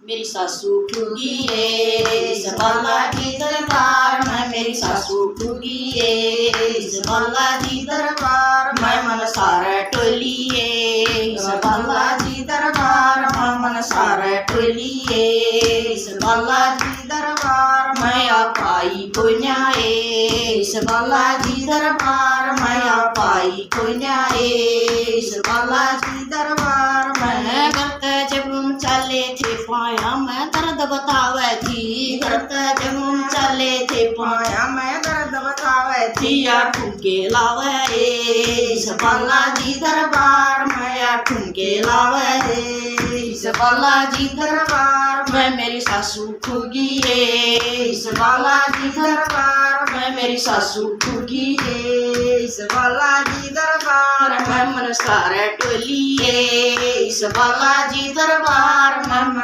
मेरी सासू ठुगी है इस बालाजी दरबार में, मेरी सासू ठुगी है इस बालाजी दरबार में, मन सारा टोली है इस बालाजी दरबार में, मन सारा टोली है इस बालाजी दरबार में, आप आई को न्याय इस बालाजी दरबार में, आप आई को न्याय इस बालाजी दरबार में। करते जब चले थे पाया मैं दर्द बतावे थी, करते जब चले थे पाया मैं दर्द बतावे थी, या ठुमके लावे इस बालाजी दरबार में, या ठुमके लावे इस बालाजी दरबार में, मेरी सासू ठुगी है इस बालाजी दरबार में, मेरी सासू ठुगी है इस बालाजी दरबार में, मन सारा टोली है इस बालाजी दरबार में, मन